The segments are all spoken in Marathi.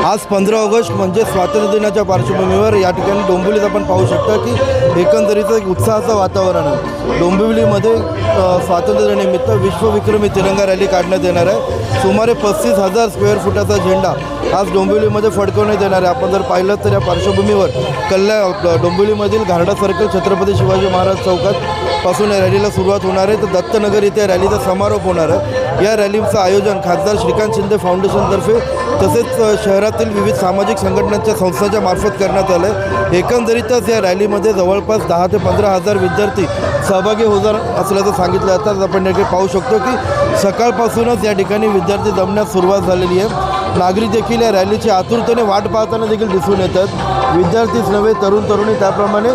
आज 15 ऑगस्ट म्हणजे स्वातंत्र्य दिनाच्या पार्श्वभूमीवर या ठिकाणी डोंबिवलीत आपण पाहू शकता की एकंदरीत एक उत्साहाचं वातावरण आहे। डोंबिवलीमध्ये स्वातंत्र्य दिनानिमित्त विश्वविक्रमी तिरंगा रॅली काढण्यात येणार आहे। सुमारे 35,000 स्क्वेअर फुटाचा झेंडा आज डोंबिवलीमध्ये फडकवण्यात येणार आहे। आपण जर पाहिलं तर या पार्श्वभूमीवर डोंबिवलीमधील घारडा सर्कल छत्रपती शिवाजी महाराज चौकात पासून या रॅलीला सुरुवात होणार आहे, तर दत्तनगर इथे रॅलीचा समारोप होणार आहे। या रॅलीचं आयोजन खासदार श्रीकांत शिंदे फाउंडेशनतर्फे तसेच शहरातील विविध सामाजिक संघटनांच्या संस्थांच्या मार्फत करण्यात आलं आहे। एकंदरीतच या रॅलीमध्ये जवळपास 10,000 ते 15,000 विद्यार्थी सहभागी होणार असल्याचं सांगितलं जातं। आपण इथे पाहू शकतो की सकाळपासूनच या ठिकाणी विद्यार्थी जमण्यास सुरुवात झालेली आहे। नागरिक देखील या रॅलीची आतुरतेने वाट पाहताना देखील दिसून येतात। विद्यार्थीच नव्हे तरुण तरुणी त्याप्रमाणे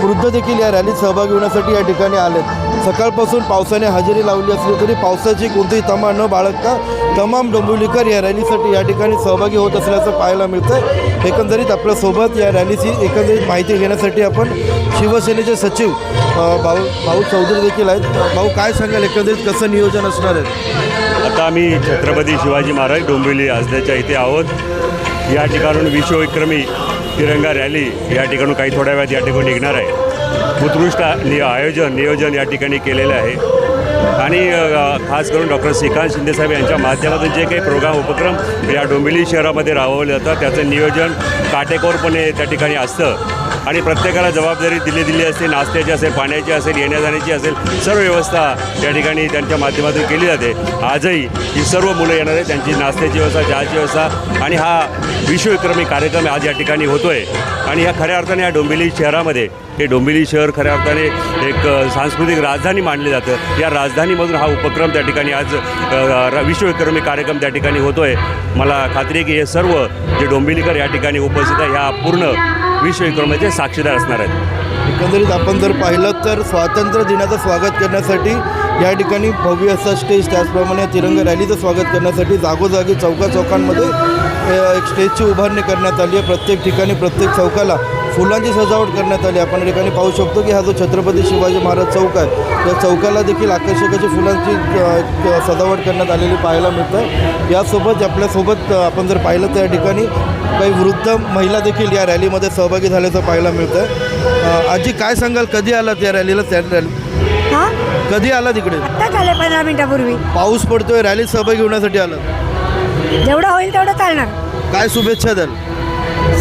वृद्ध देखील या रॅलीत सहभागी होण्यासाठी या ठिकाणी आलेत। सकाळपासून पावसाने हजेरी लावली असली तरी पावसाची कोणतीही तमा न बाळगता तमाम डोंबिवलीकर या रॅलीसाठी या ठिकाणी सहभागी होत असल्याचं पाहायला मिळतं। एकंदरीत आपल्यासोबत या रॅलीची एकंदरीत माहिती घेण्यासाठी आपण शिवसेनेचे सचिव भाऊ चौधरी देखील आहेत। भाऊ, काय सांगाल एकंदरीत कसं नियोजन असणार आहे? आता आम्ही छत्रपती शिवाजी महाराज डोंबिवली आजच्या इथे आहोत। या ठिकाणून विश्वविक्रमी तिरंगा रॅली या ठिकाणून काही थोड्या वेळात या ठिकाणी निघणार आहे। उत्कृष्ट नियोजन या ठिकाणी केलेलं आहे आणि खास करून डॉक्टर श्रीकांत शिंदेसाहेब यांच्या माध्यमातून जे काही प्रोग्राम उपक्रम या डोंबिवली शहरामध्ये राबवले जातात त्याचं नियोजन काटेकोरपणे त्या ठिकाणी असतं आणि प्रत्येकाला जबाबदारी दिली असते। नाश्त्याची असेल, पाण्याची असेल, येण्या जाण्याची असेल, सर्व व्यवस्था या ठिकाणी त्यांच्या माध्यमातून केली जाते। आजही ही सर्व मुलं येणार आहेत, त्यांची नाश्त्याची व्यवस्था, चहाची व्यवस्था आणि हा विश्वविक्रमी कार्यक्रम आज या ठिकाणी होतो आहे। आणि ह्या खऱ्या अर्थाने या डोंबिवली शहरामध्ये हे डोंबिवली शहर खऱ्या अर्थाने एक सांस्कृतिक राजधानी मानले जातं। या राजधानीमधून हा उपक्रम त्या ठिकाणी आज विश्वविक्रमी कार्यक्रम त्या ठिकाणी होतो आहे। मला खात्री आहे की हे सर्व जे डोंबिवलीकर या ठिकाणी उपस्थित आहे ह्या पूर्ण विश्वविक्रमाचे साक्षीदार असणार आहेत। एकंदरीत आपण जर पाहिलं तर स्वातंत्र्य दिनाचं स्वागत करण्यासाठी या ठिकाणी भव्य असा स्टेज, त्याचप्रमाणे तिरंगा रॅलीचं स्वागत करण्यासाठी जागोजागी चौकांमध्ये एक स्टेजची उभारणी करण्यात आली आहे। प्रत्येक ठिकाणी प्रत्येक चौकाला फुलांची सजावट करण्यात आली। आपण या ठिकाणी पाहू शकतो की हा जो छत्रपती शिवाजी महाराज चौक आहे त्या चौकाला देखील आकर्षक अशी फुलांची सजावट करण्यात आलेली पाहायला मिळतं। यासोबत आपल्यासोबत आपण जर पाहिलं तर या ठिकाणी काही वृद्ध महिला देखील या रॅलीमध्ये सहभागी झाल्याचं पाहायला मिळतं। आजी, काय सांगाल, कधी आलात या रॅलीला? कधी आला तिकडे? आत्ताच आले 15 मिनिटापूर्वी। पाऊस पडतोय, रॅलीत सहभागी होण्यासाठी आलात? जेवढं होईल तेवढं चालणार। काय शुभेच्छा द्याल?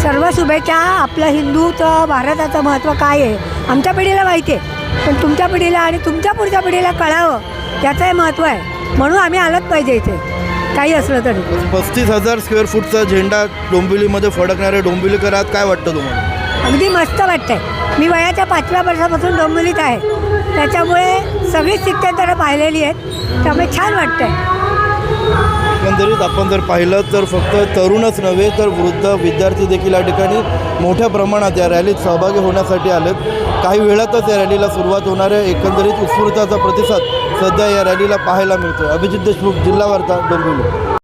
सर्व शुभेच्छा। आपलं हिंदूचं, भारताचं महत्त्व काय आहे आमच्या पिढीला माहिती आहे, पण तुमच्या पिढीला आणि तुमच्या पुढच्या पिढीला कळावं त्याचंही महत्त्व आहे, म्हणून आम्ही आलंच पाहिजे इथे काही असलं तरी। 35,000 स्क्वेअर फूटचा झेंडा डोंबिवलीमध्ये फडकणारे डोंबिवलीकर आहात, काय वाटतं तुम्हाला? अगदी मस्त वाटतंय। मी वयाच्या 5व्या वर्षापासून डोंबिवलीत आहे, त्याच्यामुळे सगळीच शिक्षण पाहिलेली आहेत, त्यामुळे छान वाटतंय। एकंदरीत आपण जर पाहिलं तर फक्त तरुणच नव्हे तर वृद्ध विद्यार्थी देखील या ठिकाणी मोठ्या प्रमाणात या रॅलीत सहभागी होण्यासाठी आलेत। काही वेळातच या रॅलीला सुरुवात होणार आहे। एकंदरीत उत्स्फूर्ताचा प्रतिसाद सध्या या रॅलीला पाहायला मिळतो। अभिजित देशमुख, जिल्हा वार्ता, डोंबिवली।